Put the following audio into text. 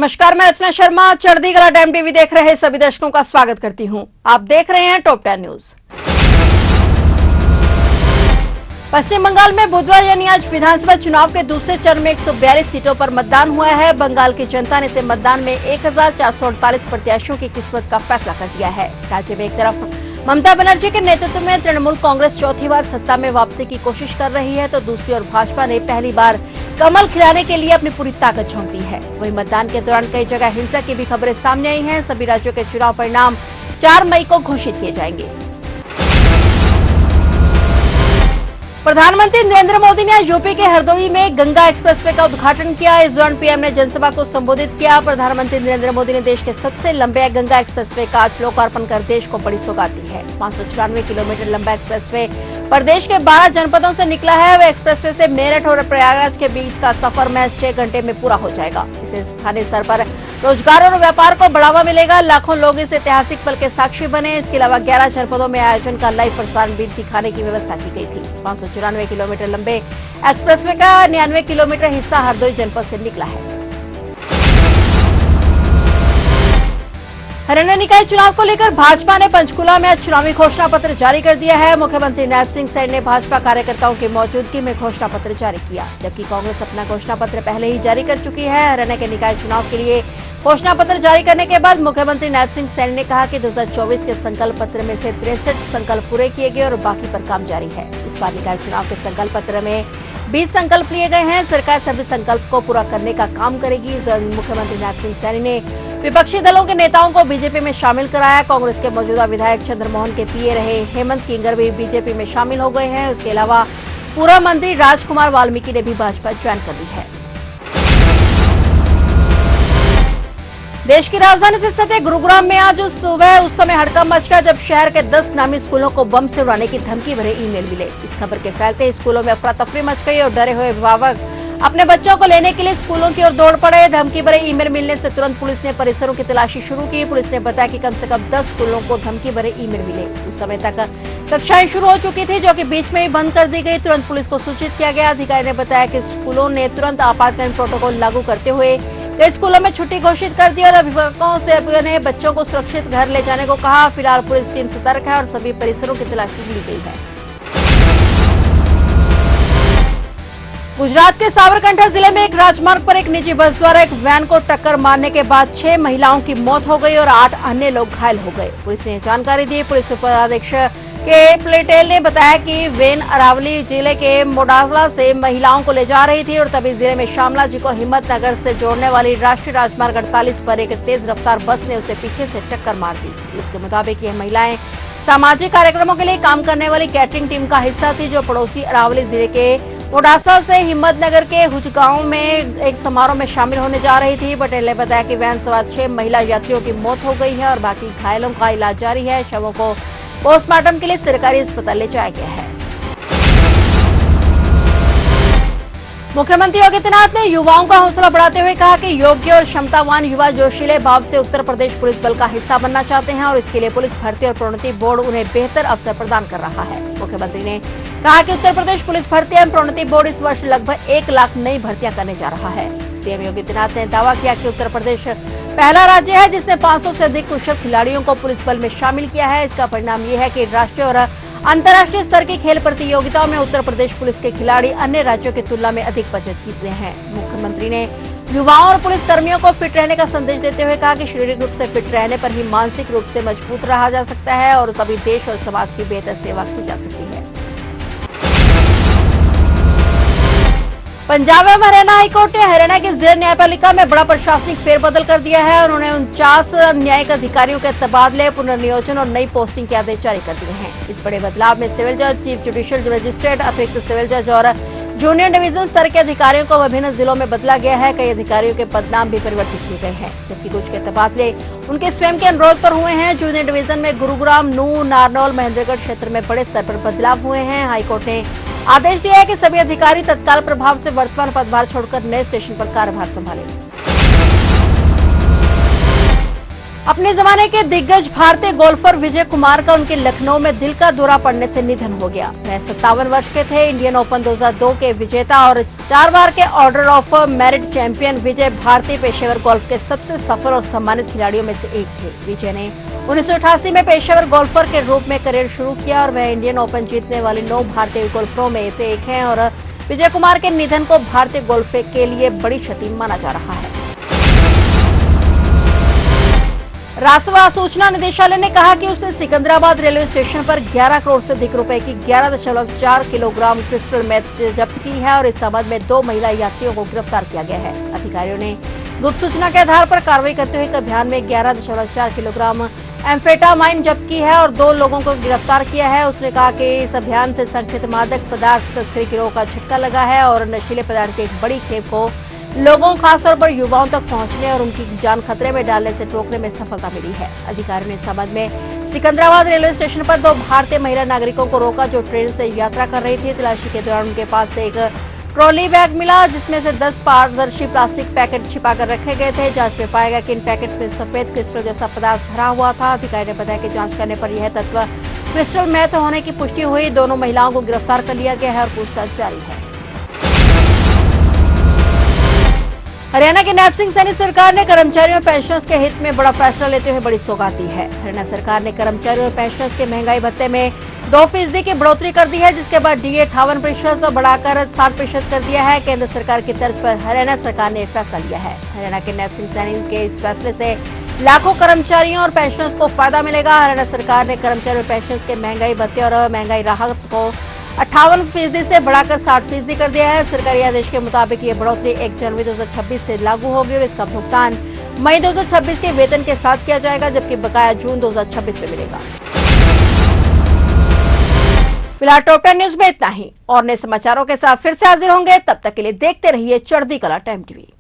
नमस्कार, मैं रचना Sharma चढ़दीगला time TV देख रहे सभी दर्शकों का स्वागत करती हूं। आप देख रहे हैं टॉप 10 न्यूज। पश्चिम बंगाल में बुधवार यानी आज विधानसभा चुनाव के दूसरे चरण में 142 सीटों पर मतदान हुआ है। बंगाल की जनता ने इस मतदान में 1448 प्रत्याशियों की किस्मत का फैसला कर दिया है। राज्य में एक तरफ ममता बनर्जी के नेतृत्व में तृणमूल कांग्रेस चौथी बार सत्ता में वापसी की कोशिश कर रही है, तो दूसरी ओर भाजपा ने पहली बार कमल खिलाने के लिए अपनी पूरी ताकत झोंक दी है। वहीं मतदान के दौरान कई जगह हिंसा की भी खबरें सामने आई हैं। सभी राज्यों के चुनाव परिणाम 4 मई को घोषित किए जाएंगे। प्रधानमंत्री नरेंद्र मोदी ने आज यूपी के हरदोई में गंगा एक्सप्रेसवे का उद्घाटन किया। इस दौरान पीएम ने जनसभा को संबोधित किया। प्रधानमंत्री नरेंद्र मोदी ने देश के सबसे लंबे गंगा एक्सप्रेसवे का आज लोकार्पण कर देश को बड़ी सौगात दी है। 594 किलोमीटर लंबा एक्सप्रेसवे प्रदेश के 12 जनपदों से निकला है। वह एक्सप्रेसवे से मेरठ और प्रयागराज के बीच का सफर महज 6 घंटे में पूरा हो जाएगा। इससे स्थानीय स्तर पर रोजगार और व्यापार को बढ़ावा मिलेगा। लाखों लोग इस ऐतिहासिक पल के साक्षी बने। इसके अलावा 11 जनपदों में आयोजन का लाइव प्रसारण भी दिखाने की व्यवस्था की गई थी। 594 किलोमीटर लंबे एक्सप्रेसवे का 99 किलोमीटर हिस्सा हरदोई जनपद से निकला है। हरियाणा निकाय चुनाव को लेकर भाजपा ने पंचकुला में आज चुनावी घोषणा पत्र जारी कर दिया है। मुख्यमंत्री नायब सिंह सैनी ने भाजपा कार्यकर्ताओं की मौजूदगी में घोषणा पत्र जारी किया, जबकि कांग्रेस अपना घोषणा पत्र पहले ही जारी कर चुकी है। हरियाणा के निकाय चुनाव के लिए घोषणा पत्र जारी करने के बाद मुख्यमंत्री नायब सिंह सैनी ने कहा कि 2024 के संकल्प पत्र में से 63 संकल्प पूरे किए गए और बाकी पर काम जारी है। इस बार निकाय चुनाव के संकल्प पत्र में 20 संकल्प लिए गए हैं। सरकार सभी संकल्प को पूरा करने का काम करेगी। इस दौरान मुख्यमंत्री नायब सिंह सैनी ने विपक्षी दलों के नेताओं को बीजेपी में शामिल कराया। कांग्रेस के मौजूदा विधायक चंद्रमोहन के पीए रहे हेमंत किंगर भी बीजेपी में शामिल हो गए हैं। उसके अलावा पूर्व मंत्री राजकुमार वाल्मीकि ने भी भाजपा ज्वाइन कर ली है। देश की राजधानी से सटे गुरुग्राम में आज सुबह उस समय हड़कंप मच गया जब शहर के 10 नामी स्कूलों को बम से उड़ाने की धमकी भरे ईमेल मिले। इस खबर के फैलते स्कूलों में अफरा तफरी मच गई और डरे हुए अभिभावक अपने बच्चों को लेने के लिए स्कूलों की ओर दौड़ पड़े। धमकी भरे ईमेल मिलने से तुरंत पुलिस ने परिसरों की तलाशी शुरू की। पुलिस ने बताया कि कम से कम 10 स्कूलों को धमकी भरे ईमेल मिले। उस समय तक कक्षाएं शुरू हो चुकी थी, जो कि बीच में ही बंद कर दी गई। तुरंत पुलिस को सूचित किया गया। अधिकारी ने बताया कि स्कूलों ने तुरंत आपातकालीन प्रोटोकॉल लागू करते हुए कई स्कूलों में छुट्टी घोषित कर दी और अभिभावकों से अपने बच्चों को सुरक्षित घर ले जाने को कहा। फिलहाल पुलिस टीम सतर्क है और सभी परिसरों की तलाशी ली गई है। गुजरात के साबरकांठा जिले में एक राजमार्ग पर एक निजी बस द्वारा एक वैन को टक्कर मारने के बाद 6 महिलाओं की मौत हो गई और 8 अन्य लोग घायल हो गए। पुलिस ने जानकारी दी। पुलिस उपाधीक्षक के पटेल ने बताया कि वैन अरावली जिले के मोडासला से महिलाओं को ले जा रही थी और तभी जिले में शामला जी को हिम्मत नगर से जोड़ने वाली राष्ट्रीय राजमार्ग 48 पर एक तेज रफ्तार बस ने उसे पीछे से टक्कर मार दी। पुलिस के मुताबिक ये महिलाएं सामाजिक कार्यक्रमों के लिए काम करने वाली कैटरिंग टीम का हिस्सा थी, जो पड़ोसी अरावली जिले के मोडासा से हिम्मतनगर के हुज गांव में एक समारोह में शामिल होने जा रही थी। पटेल ने बताया कि वैन सवार 6 महिला यात्रियों की मौत हो गई है और बाकी घायलों का इलाज जारी है। शवों को पोस्टमार्टम के लिए सरकारी अस्पताल ले जाया गया है। मुख्यमंत्री योगी आदित्यनाथ ने युवाओं का हौसला बढ़ाते हुए कहा कि योग्य और क्षमतावान युवा जोशीले भाव से उत्तर प्रदेश पुलिस बल का हिस्सा बनना चाहते हैं और इसके लिए पुलिस भर्ती और प्रोन्नति बोर्ड उन्हें बेहतर अवसर प्रदान कर रहा है। मुख्यमंत्री ने कहा कि उत्तर प्रदेश पुलिस भर्ती एवं प्रोन्नति बोर्ड इस वर्ष लगभग 1 लाख नई भर्तियां करने जा रहा है। सीएम योगी आदित्यनाथ ने दावा किया कि उत्तर प्रदेश पहला राज्य है जिसने 500 से अधिक कुशल खिलाड़ियों को पुलिस बल में शामिल किया है। इसका परिणाम ये है कि राष्ट्रीय और अंतर्राष्ट्रीय स्तर की खेल प्रतियोगिताओं में उत्तर प्रदेश पुलिस के खिलाड़ी अन्य राज्यों की तुलना में अधिक पदक जीतते हैं। मुख्यमंत्री ने युवाओं और पुलिस कर्मियों को फिट रहने का संदेश देते हुए कहा कि शारीरिक रूप से फिट रहने पर ही मानसिक रूप से मजबूत रहा जा सकता है और तभी देश और समाज की बेहतर सेवा की जा सकती है। पंजाब एवं हरियाणा हाईकोर्ट ने हरियाणा की जिला न्यायपालिका में बड़ा प्रशासनिक फेरबदल कर दिया है। उन्होंने 49 न्यायिक अधिकारियों के तबादले, पुनर्नियोजन और नई पोस्टिंग के आदेश जारी कर दिए हैं। इस बड़े बदलाव में सिविल जज, चीफ जुडिशियल मजिस्ट्रेट, अतिरिक्त सिविल जज और जूनियर डिवीजन स्तर के अधिकारियों को विभिन्न जिलों में बदला गया है। कई अधिकारियों के पदनाम भी परिवर्तित किए गए हैं, जबकि कुछ के तबादले उनके स्वयं के अनुरोध पर हुए हैं। जूनियर डिवीजन में गुरुग्राम, नूंह, नारनौल, महेंद्रगढ़ क्षेत्र में बड़े स्तर पर बदलाव हुए हैं। हाईकोर्ट ने आदेश दिया है कि सभी अधिकारी तत्काल प्रभाव से वर्तमान पदभार छोड़कर नए स्टेशन पर कार्यभार संभालें। अपने जमाने के दिग्गज भारतीय गोल्फर विजय कुमार का उनके लखनऊ में दिल का दौरा पड़ने से निधन हो गया। वह 57 वर्ष के थे। इंडियन ओपन 2002 के विजेता और 4 बार के ऑर्डर ऑफ मेरिट चैंपियन विजय भारतीय पेशेवर गोल्फ के सबसे सफल और सम्मानित खिलाड़ियों में से एक थे। विजय ने 1988 में पेशेवर गोल्फर के रूप में करियर शुरू किया और वह इंडियन ओपन जीतने वाले 9 भारतीय गोल्फरों में से एक हैं और विजय कुमार के निधन को भारतीय गोल्फ के लिए बड़ी क्षति माना जा रहा है। राजस्व सूचना निदेशालय ने कहा कि उसने सिकंदराबाद रेलवे स्टेशन पर 11 करोड़ से अधिक रुपए की 11.4 किलोग्राम क्रिस्टल मेथ जब्त की है और इस संबंध में 2 महिला यात्रियों को गिरफ्तार किया गया है। अधिकारियों ने गुप्त सूचना के आधार पर कार्रवाई करते हुए एक अभियान में 11.4 किलोग्राम एम्फेटामाइन जब्त की है और 2 लोगों को गिरफ्तार किया है। उसने कहा कि इस अभियान से संगठित मादक पदार्थ तस्करी गिरोह का झटका लगा है और नशीले पदार्थ की एक बड़ी खेप को लोगों खासतौर पर युवाओं तक पहुंचने और उनकी जान खतरे में डालने से रोकने में सफलता मिली है। अधिकारियों ने इस संबंध में सिकंदराबाद रेलवे स्टेशन पर 2 भारतीय महिला नागरिकों को रोका जो ट्रेन से यात्रा कर रही थी। तलाशी के दौरान उनके पास से एक ट्रॉली बैग मिला जिसमें से 10 पारदर्शी प्लास्टिक पैकेट छिपाकर रखे गए थे। जांच में पाया गया कि इन पैकेट्स में सफेद क्रिस्टल जैसा पदार्थ भरा हुआ था। अधिकारी ने बताया कि जांच करने पर यह तत्व क्रिस्टल मेथ होने की पुष्टि हुई। दोनों महिलाओं को गिरफ्तार कर लिया गया है और पूछताछ जारी है। हरियाणा की नैब सिंह सैनी सरकार ने कर्मचारियों और पेंशनर्स के हित में बड़ा फैसला लेते हुए बड़ी सौगात दी है। हरियाणा सरकार ने कर्मचारियों और पेंशनर्स के महंगाई भत्ते में 2% की बढ़ोतरी कर दी है जिसके बाद डीए 58% बढ़ाकर 60% कर दिया है। केंद्र सरकार की तर्ज पर हरियाणा सरकार ने फैसला लिया है। हरियाणा के नैब सिंह सैनी के इस फैसले से लाखों कर्मचारियों और पेंशनर्स को फायदा मिलेगा। हरियाणा सरकार ने कर्मचारियों और पेंशनर्स के महंगाई भत्ते और महंगाई राहत को 58% से बढ़ाकर 60% कर दिया है। सरकारी आदेश के मुताबिक ये बढ़ोतरी 1 जनवरी 2026 से लागू होगी और इसका भुगतान मई 2026 के वेतन के साथ किया जाएगा जबकि बकाया जून 2026 में मिलेगा। फिलहाल टॉप 10 न्यूज में इतना ही और नए समाचारों के साथ फिर से हाजिर होंगे। तब तक के लिए देखते रहिए चढ़ती कला टाइम टीवी।